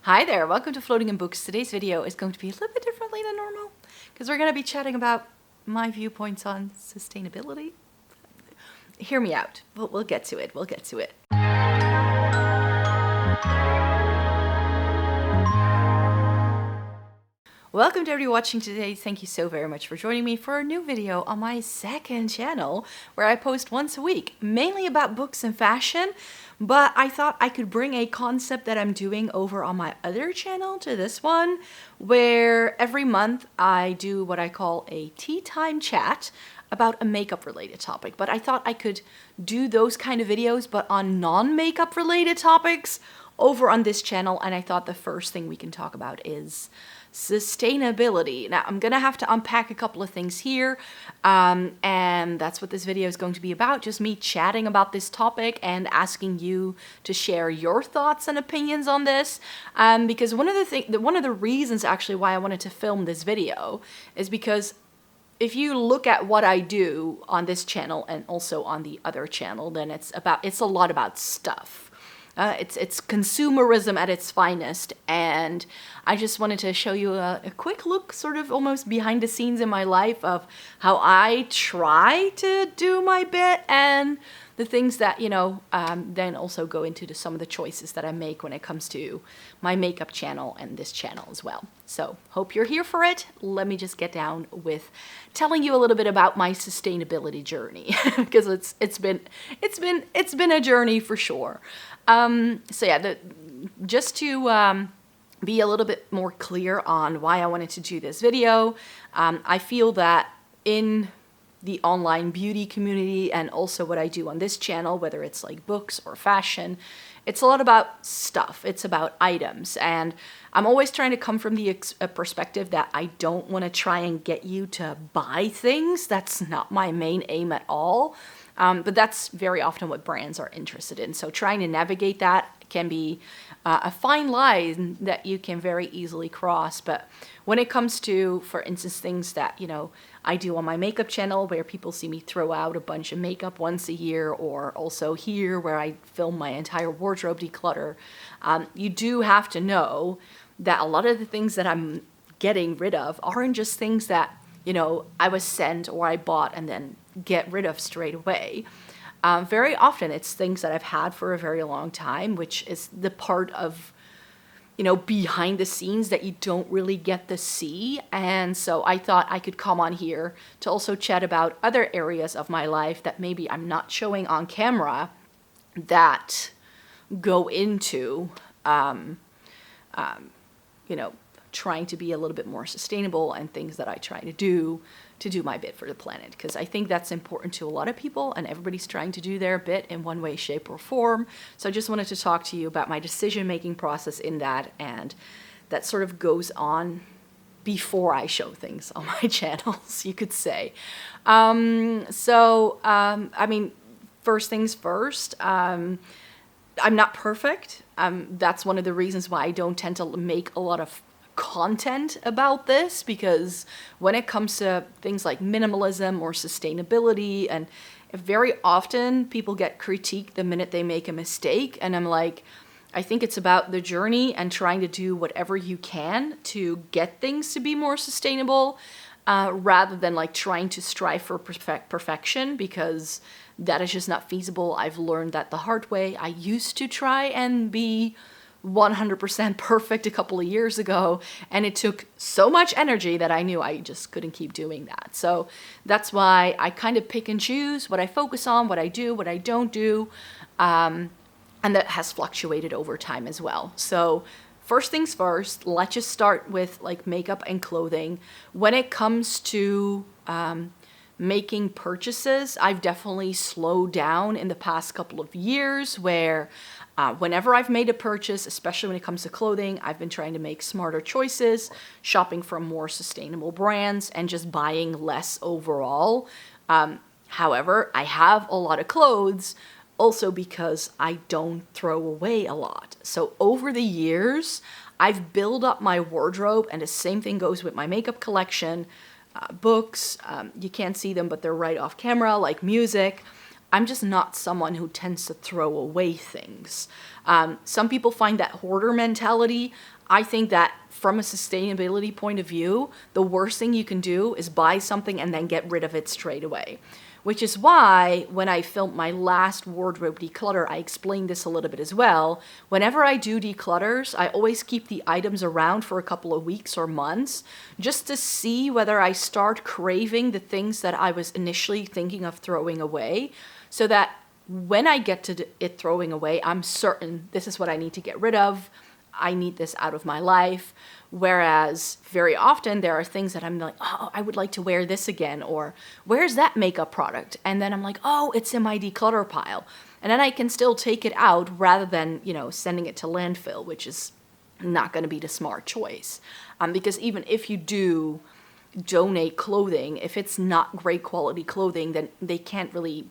Hi there, welcome to Floating in Books. Today's video is going to be a little bit differently than normal because we're going to be chatting about my viewpoints on sustainability. Hear me out. We'll get to it. We'll get to it. Welcome to everybody watching today. Thank you so very much for joining me for a new video on my second channel where I post once a week, mainly about books and fashion, but I thought I could bring a concept that I'm doing over on my other channel to this one, where every month I do what I call a tea time chat about a makeup related topic. But I thought I could do those kind of videos but on non-makeup related topics over on this channel, and I thought the first thing we can talk about is sustainability. Now, I'm gonna have to unpack a couple of things here, and that's what this video is going to be about, just me chatting about this topic and asking you to share your thoughts and opinions on this, because one of the reasons actually why I wanted to film this video is because if you look at what I do on this channel and also on the other channel, then it's a lot about stuff. It's consumerism at its finest, and I just wanted to show you a quick look, sort of almost behind the scenes in my life of how I try to do my bit and the things that, then also go into some of the choices that I make when it comes to my makeup channel and this channel as well. So hope you're here for it. Let me just get down with telling you a little bit about my sustainability journey because it's been a journey for sure. So yeah, just to be a little bit more clear on why I wanted to do this video, I feel that in the online beauty community and also what I do on this channel, whether it's like books or fashion, it's a lot about stuff. It's about items, and I'm always trying to come from the perspective that I don't want to try and get you to buy things. That's not my main aim at all. But that's very often what brands are interested in. So trying to navigate that can be a fine line that you can very easily cross. But when it comes to, for instance, things that, I do on my makeup channel where people see me throw out a bunch of makeup once a year, or also here where I film my entire wardrobe declutter, you do have to know that a lot of the things that I'm getting rid of aren't just things that, I was sent or I bought and then get rid of straight away. Very often it's things that I've had for a very long time, which is the part of, behind the scenes that you don't really get to see. And so I thought I could come on here to also chat about other areas of my life that maybe I'm not showing on camera that go into, trying to be a little bit more sustainable and things that I try to do my bit for the planet, because I think that's important to a lot of people and everybody's trying to do their bit in one way, shape, or form. So I just wanted to talk to you about my decision-making process in that, and that sort of goes on before I show things on my channels, you could say. First things first, I'm not perfect. That's one of the reasons why I don't tend to make a lot of content about this, because when it comes to things like minimalism or sustainability, and very often people get critiqued the minute they make a mistake, and I'm like, I think it's about the journey and trying to do whatever you can to get things to be more sustainable, rather than like trying to strive for perfection, because that is just not feasible. I've learned that the hard way. I used to try and be 100% perfect a couple of years ago, and it took so much energy that I knew I just couldn't keep doing that. So that's why I kind of pick and choose what I focus on, what I do, what I don't do, and that has fluctuated over time as well. So first things first, let's just start with like makeup and clothing. When it comes to making purchases, I've definitely slowed down in the past couple of years, where whenever I've made a purchase, especially when it comes to clothing, I've been trying to make smarter choices, shopping from more sustainable brands, and just buying less overall. However, I have a lot of clothes also because I don't throw away a lot. So over the years, I've built up my wardrobe, and the same thing goes with my makeup collection, books. You can't see them, but they're right off camera, like music. I'm just not someone who tends to throw away things. Some people find that hoarder mentality. I think that from a sustainability point of view, the worst thing you can do is buy something and then get rid of it straight away. Which is why when I filmed my last wardrobe declutter, I explained this a little bit as well. Whenever I do declutters, I always keep the items around for a couple of weeks or months just to see whether I start craving the things that I was initially thinking of throwing away, so that when I get to it throwing away, I'm certain this is what I need to get rid of. I need this out of my life. Whereas very often there are things that I'm like, oh, I would like to wear this again, or where's that makeup product? And then I'm like, oh, it's in my declutter pile. And then I can still take it out rather than, sending it to landfill, which is not going to be the smart choice. Because even if you do donate clothing, if it's not great quality clothing, then they can't really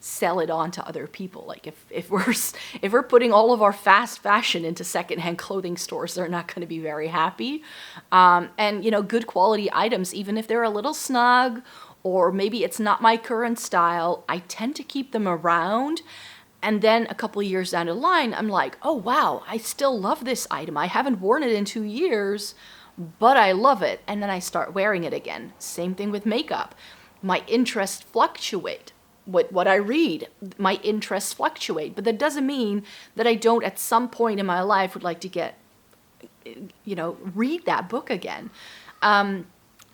sell it on to other people. Like if we're putting all of our fast fashion into secondhand clothing stores, they're not going to be very happy. And good quality items, even if they're a little snug or maybe it's not my current style, I tend to keep them around. And then a couple of years down the line, I'm like, oh wow, I still love this item. I haven't worn it in 2 years, but I love it. And then I start wearing it again. Same thing with makeup. My interests fluctuate. What I read, my interests fluctuate, but that doesn't mean that I don't at some point in my life would like to read that book again.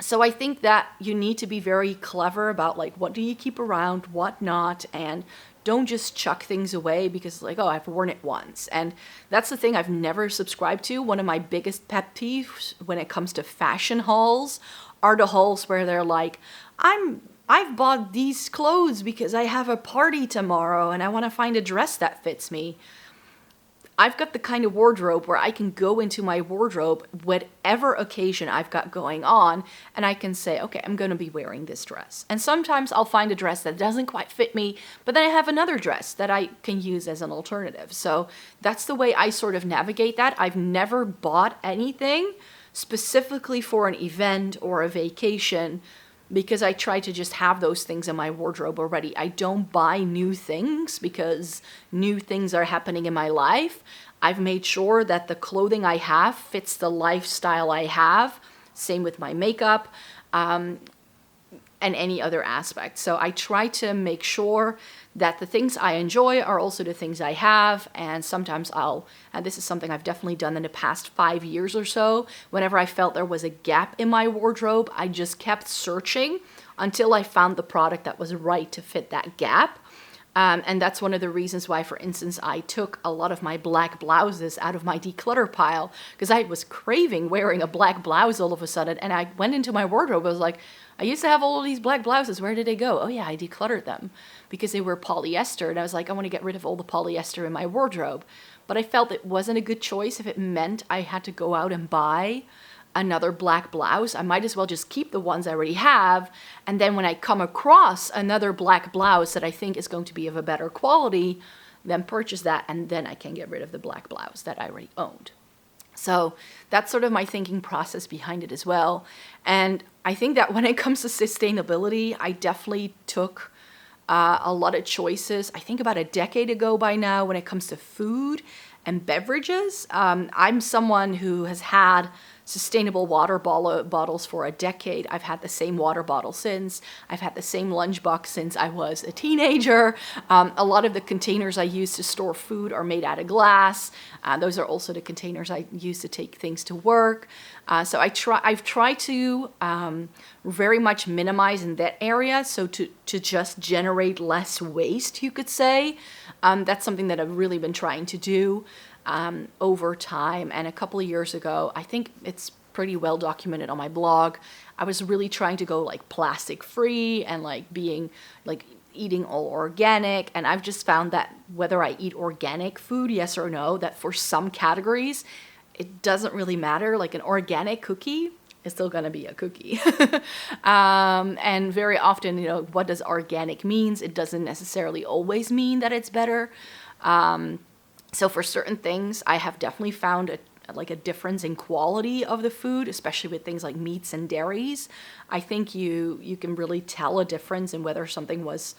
So I think that you need to be very clever about like, what do you keep around, what not, and don't just chuck things away because like, oh, I've worn it once. And that's the thing I've never subscribed to. One of my biggest pet peeves when it comes to fashion hauls are the hauls where they're like, I've bought these clothes because I have a party tomorrow and I want to find a dress that fits me. I've got the kind of wardrobe where I can go into my wardrobe, whatever occasion I've got going on, and I can say, okay, I'm going to be wearing this dress. And sometimes I'll find a dress that doesn't quite fit me, but then I have another dress that I can use as an alternative. So that's the way I sort of navigate that. I've never bought anything specifically for an event or a vacation, because I try to just have those things in my wardrobe already. I don't buy new things because new things are happening in my life. I've made sure that the clothing I have fits the lifestyle I have. Same with my makeup and any other aspect. So I try to make sure that the things I enjoy are also the things I have. And sometimes and this is something I've definitely done in the past 5 years or so, whenever I felt there was a gap in my wardrobe, I just kept searching until I found the product that was right to fit that gap. And that's one of the reasons why, for instance, I took a lot of my black blouses out of my declutter pile, because I was craving wearing a black blouse all of a sudden. And I went into my wardrobe. I was like, I used to have all of these black blouses. Where did they go? Oh yeah, I decluttered them because they were polyester. And I was like, I want to get rid of all the polyester in my wardrobe. But I felt it wasn't a good choice if it meant I had to go out and buy another black blouse. I might as well just keep the ones I already have. And then when I come across another black blouse that I think is going to be of a better quality, then purchase that. And then I can get rid of the black blouse that I already owned. So that's sort of my thinking process behind it as well. And I think that when it comes to sustainability, I definitely took a lot of choices. I think about a decade ago by now when it comes to food and beverages. I'm someone who has had sustainable water bottles for a decade. I've had the same water bottle since. I've had the same lunchbox since I was a teenager. A lot of the containers I use to store food are made out of glass. Those are also the containers I use to take things to work. So I've tried to very much minimize in that area. So to just generate less waste, you could say. That's something that I've really been trying to do over time. And a couple of years ago, I think it's pretty well documented on my blog, I was really trying to go like plastic free and like being like eating all organic. And I've just found that whether I eat organic food, yes or no, that for some categories, it doesn't really matter. Like an organic cookie is still going to be a cookie. And very often, what does organic means? It doesn't necessarily always mean that it's better. So for certain things, I have definitely found a difference in quality of the food, especially with things like meats and dairies. I think you can really tell a difference in whether something was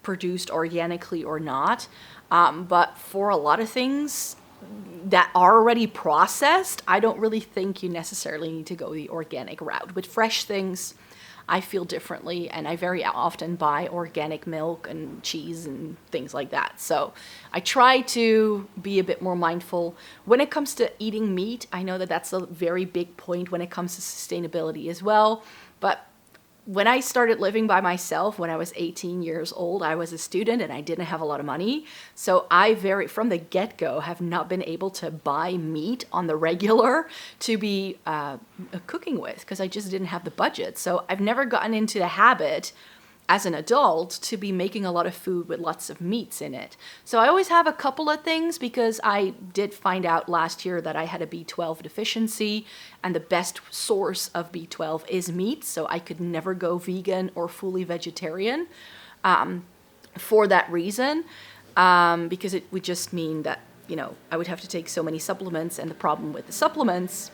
produced organically or not. But for a lot of things that are already processed, I don't really think you necessarily need to go the organic route. With fresh things, I feel differently, and I very often buy organic milk and cheese and things like that. So I try to be a bit more mindful. When it comes to eating meat, I know that that's a very big point when it comes to sustainability as well. But when I started living by myself when I was 18 years old, I was a student and I didn't have a lot of money. So from the get-go, have not been able to buy meat on the regular to be cooking with, because I just didn't have the budget. So I've never gotten into the habit as an adult to be making a lot of food with lots of meats in it. So I always have a couple of things, because I did find out last year that I had a B12 deficiency, and the best source of B12 is meat. So I could never go vegan or fully vegetarian for that reason, because it would just mean that, I would have to take so many supplements, and the problem with the supplements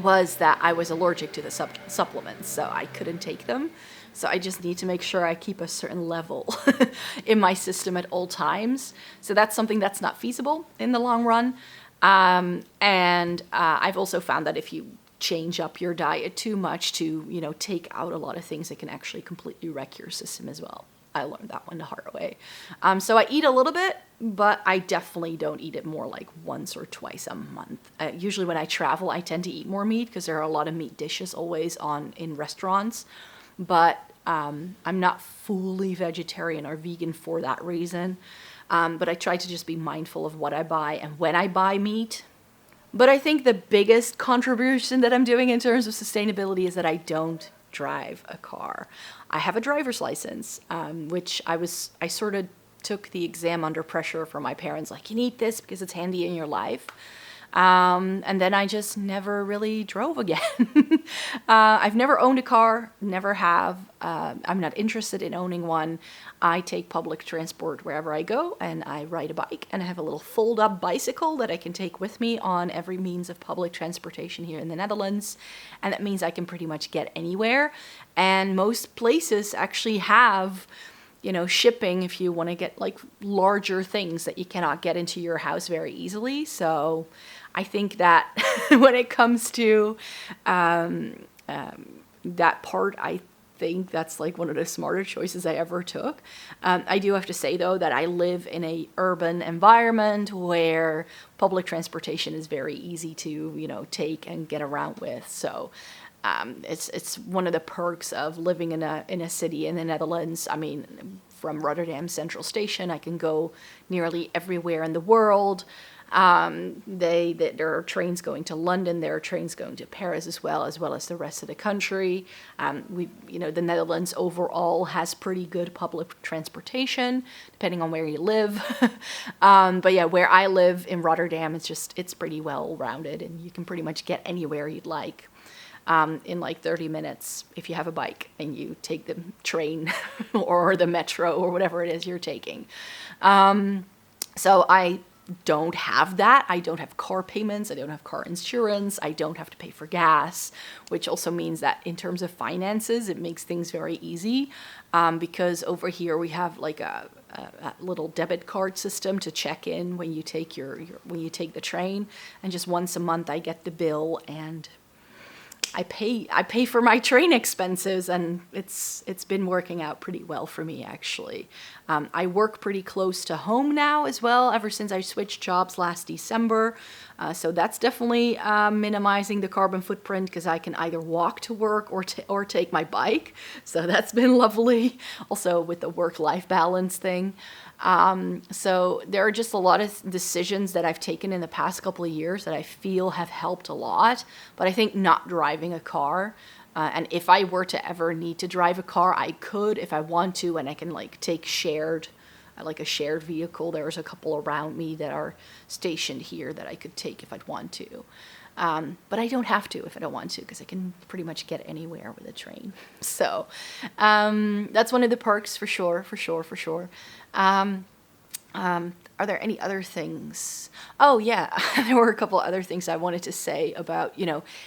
was that I was allergic to the supplements, so I couldn't take them. So I just need to make sure I keep a certain level in my system at all times. So that's something that's not feasible in the long run. And I've also found that if you change up your diet too much to, take out a lot of things, it can actually completely wreck your system as well. I learned that one the hard way. So I eat a little bit, but I definitely don't eat it more like once or twice a month. Usually when I travel, I tend to eat more meat because there are a lot of meat dishes always in restaurants. But I'm not fully vegetarian or vegan for that reason. But I try to just be mindful of what I buy and when I buy meat. But I think the biggest contribution that I'm doing in terms of sustainability is that I don't drive a car. I have a driver's license, which I sort of took the exam under pressure from my parents, like, you need this because it's handy in your life. And then I just never really drove again. I've never owned a car, never have. I'm not interested in owning one. I take public transport wherever I go, and I ride a bike, and I have a little fold-up bicycle that I can take with me on every means of public transportation here in the Netherlands. And that means I can pretty much get anywhere. And most places actually have, shipping if you want to get like larger things that you cannot get into your house very easily. So I think that when it comes to that part, I think that's like one of the smarter choices I ever took. I do have to say, though, that I live in a urban environment where public transportation is very easy to, take and get around with. So it's one of the perks of living in a city in the Netherlands. I mean, from Rotterdam Central Station, I can go nearly everywhere in the world. There are trains going to London, there are trains going to Paris as well as the rest of the country. The Netherlands overall has pretty good public transportation, depending on where you live. But yeah, where I live in Rotterdam, it's pretty well rounded, and you can pretty much get anywhere you'd like. In like 30 minutes if you have a bike and you take the train or the metro or whatever it is you're taking. So I don't have that. I don't have car payments. I don't have car insurance. I don't have to pay for gas, which also means that in terms of finances, it makes things very easy. Because over here we have like a little debit card system to check in when you take when you take the train, and just once a month I get the bill and I pay for my train expenses, and it's been working out pretty well for me, actually. I work pretty close to home now as well, ever since I switched jobs last December. So that's definitely minimizing the carbon footprint, because I can either walk to work or take my bike. So that's been lovely. Also with the work-life balance thing. So there are just a lot of decisions that I've taken in the past couple of years that I feel have helped a lot. But I think not driving a car, and if I were to ever need to drive a car, I could if I want to, and I can like take a shared vehicle. There's a couple around me that are stationed here that I could take if I'd want to. But I don't have to if I don't want to, because I can pretty much get anywhere with a train. So Are there any other things? Oh yeah, there were a couple other things I wanted to say about,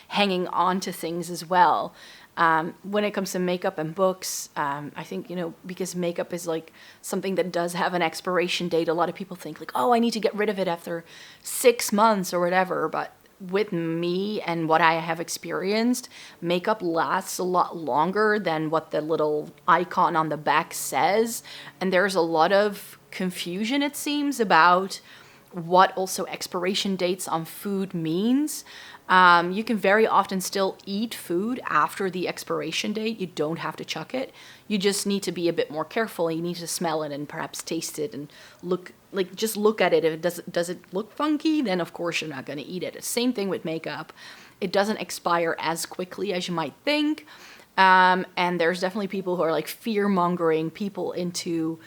hanging on to things as well. When it comes to makeup and books, I think, because makeup is like something that does have an expiration date, a lot of people think like, oh, I need to get rid of it after 6 months or whatever. But with me and what I have experienced, makeup lasts a lot longer than what the little icon on the back says. And there's a lot of confusion, it seems, about what also expiration dates on food means. You can very often still eat food after the expiration date. You don't have to chuck it. You just need to be a bit more careful. You need to smell it and perhaps taste it and just look at it. If it does it look funky, then of course you're not going to eat it. Same thing with makeup. It doesn't expire as quickly as you might think. And there's definitely people who are like fear-mongering people into,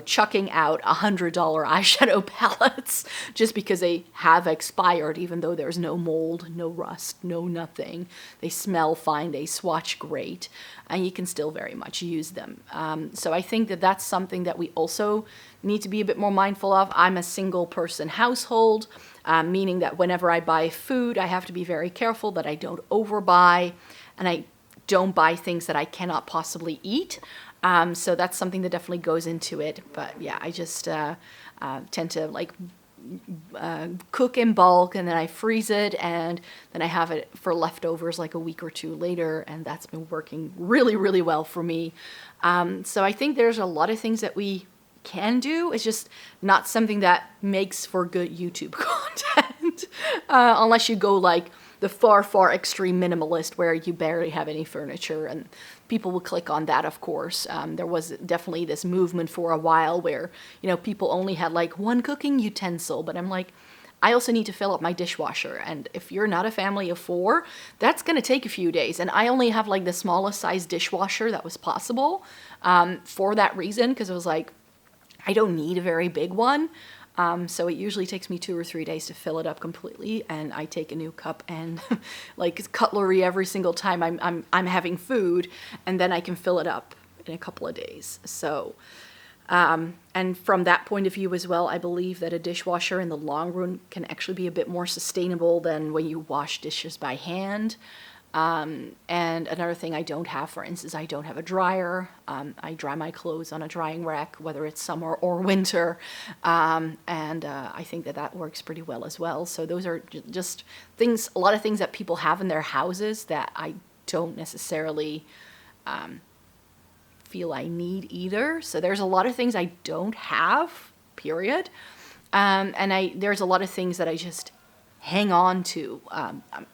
chucking out $100 eyeshadow palettes just because they have expired, even though there's no mold, no rust, no nothing. They smell fine, they swatch great, and you can still very much use them. So I think that that's something that we also need to be a bit more mindful of. I'm a single person household, meaning that whenever I buy food, I have to be very careful that I don't overbuy, and I don't buy things that I cannot possibly eat. So that's something that definitely goes into it. But yeah, I just tend to cook in bulk, and then I freeze it, and then I have it for leftovers like a week or two later, and that's been working really, really well for me. So I think there's a lot of things that we can do. It's just not something that makes for good YouTube content, unless you go like the far, far extreme minimalist where you barely have any furniture, and people will click on that, of course. There was definitely this movement for a while where, people only had like one cooking utensil, but I'm like, I also need to fill up my dishwasher, and if you're not a family of 4, that's going to take a few days, and I only have like the smallest size dishwasher that was possible for that reason, because it was like, I don't need a very big one. So it usually takes me 2 or 3 days to fill it up completely, and I take a new cup and like cutlery every single time I'm having food, and then I can fill it up in a couple of days. So, and from that point of view as well, I believe that a dishwasher in the long run can actually be a bit more sustainable than when you wash dishes by hand. And another thing I don't have, for instance, I don't have a dryer. I dry my clothes on a drying rack, whether it's summer or winter. And I think that works pretty well as well. So those are just things, a lot of things that people have in their houses that I don't necessarily feel I need either. So there's a lot of things I don't have, period. And there's a lot of things that I just hang on to.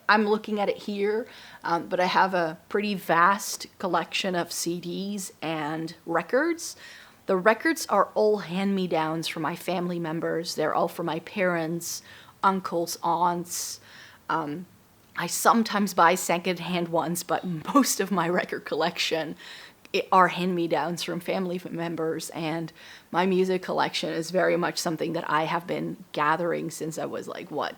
I'm looking at it here, but I have a pretty vast collection of CDs and records. The records are all hand-me-downs from my family members. They're all from my parents, uncles, aunts. I sometimes buy second-hand ones, but most of my record collection are hand-me-downs from family members, and my music collection is very much something that I have been gathering since I was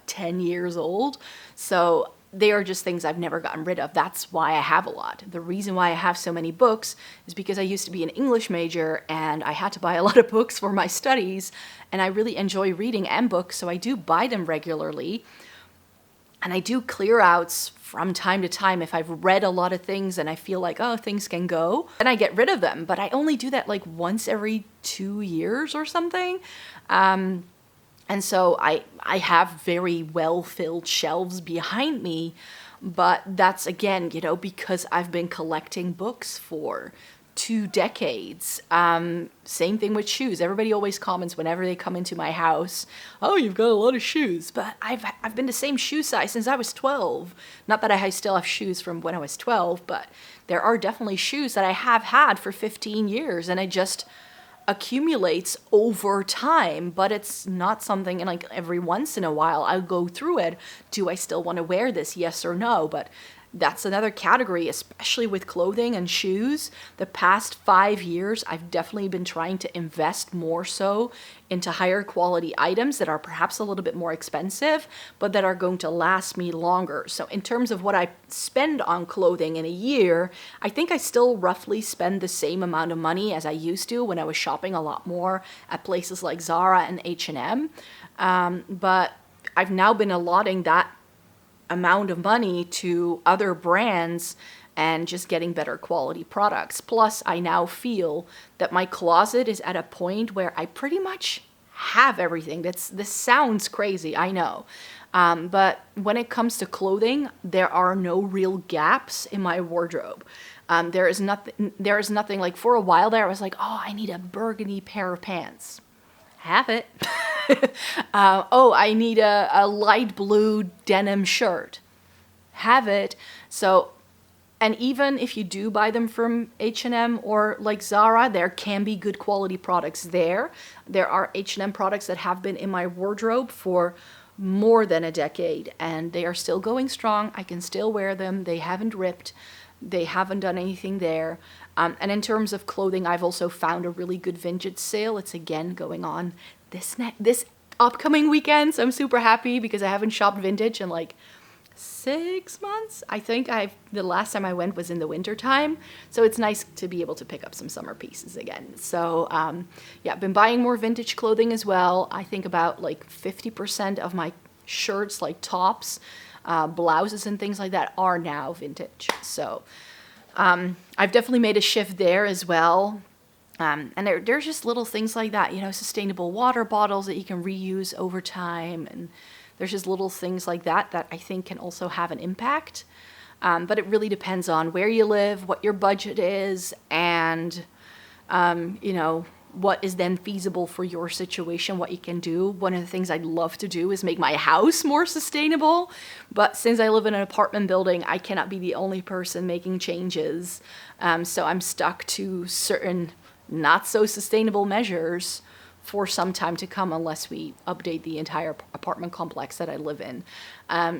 10 years old. So they are just things I've never gotten rid of. That's why I have a lot. The reason why I have so many books is because I used to be an English major, and I had to buy a lot of books for my studies, and I really enjoy reading and books, so I do buy them regularly. And I do clear outs from time to time if I've read a lot of things and I feel like, oh, things can go, and I get rid of them. But I only do that once every 2 years or something. And so I have very well-filled shelves behind me, but that's, again, because I've been collecting books for 2 decades. Same thing with shoes. Everybody always comments whenever they come into my house, oh, you've got a lot of shoes. But I've been the same shoe size since I was 12. Not that I still have shoes from when I was 12, but there are definitely shoes that I have had for 15 years, and it just accumulates over time. But it's not something, and every once in a while I'll go through it. Do I still want to wear this? Yes or no? But that's another category, especially with clothing and shoes. The past 5 years, I've definitely been trying to invest more so into higher quality items that are perhaps a little bit more expensive, but that are going to last me longer. So in terms of what I spend on clothing in a year, I think I still roughly spend the same amount of money as I used to when I was shopping a lot more at places like Zara and H&M. But I've now been allotting that amount of money to other brands and just getting better quality products. Plus, I now feel that my closet is at a point where I pretty much have everything. This sounds crazy, I know. But when it comes to clothing, there are no real gaps in my wardrobe. There is nothing like, for a while there, I was like, oh, I need a burgundy pair of pants. Have it. Oh, I need a light blue denim shirt. Have it. So, and even if you do buy them from H&M or like Zara, there can be good quality products there. There are H&M products that have been in my wardrobe for more than a decade, and they are still going strong. I can still wear them. They haven't ripped. They haven't done anything there. And in terms of clothing, I've also found a really good vintage sale. It's again going on this upcoming weekend. So I'm super happy because I haven't shopped vintage in like 6 months. I think the last time I went was in the winter time. So it's nice to be able to pick up some summer pieces again. So yeah, I've been buying more vintage clothing as well. I think about like 50% of my shirts, like tops, blouses and things like that, are now vintage. So I've definitely made a shift there as well. And there's just little things like that, you know, sustainable water bottles that you can reuse over time. And there's just little things like that that I think can also have an impact. But it really depends on where you live, what your budget is, and, you know, what is then feasible for your situation, what you can do. One of the things I'd love to do is make my house more sustainable. But since I live in an apartment building, I cannot be the only person making changes. So I'm stuck to certain not so sustainable measures for some time to come unless we update the entire apartment complex that I live in.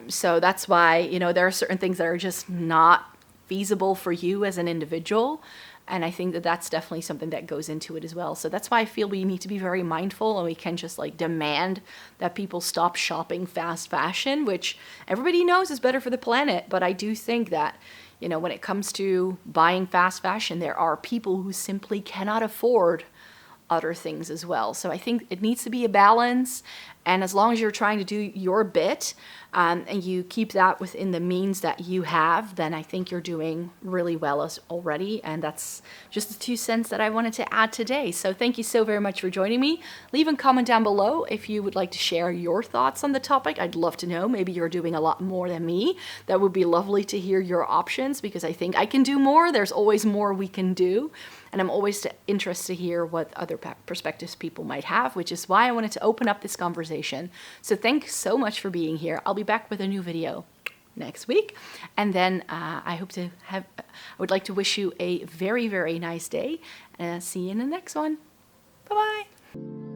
So that's why, you know, there are certain things that are just not feasible for you as an individual. And I think that that's definitely something that goes into it as well. So that's why I feel we need to be very mindful, and we can just like demand that people stop shopping fast fashion, which everybody knows is better for the planet. But I do think that, you know, when it comes to buying fast fashion, there are people who simply cannot afford other things as well. So I think it needs to be a balance. And as long as you're trying to do your bit, and you keep that within the means that you have, then I think you're doing really well already. And that's just the 2 cents that I wanted to add today. So thank you so very much for joining me. Leave a comment down below if you would like to share your thoughts on the topic. I'd love to know. Maybe you're doing a lot more than me. That would be lovely to hear your options, because I think I can do more. There's always more we can do. And I'm always interested to hear what other perspectives people might have, which is why I wanted to open up this conversation. So thanks so much for being here. I'll be back with a new video next week. And then I would like to wish you a very, very nice day. And see you in the next one. Bye-bye.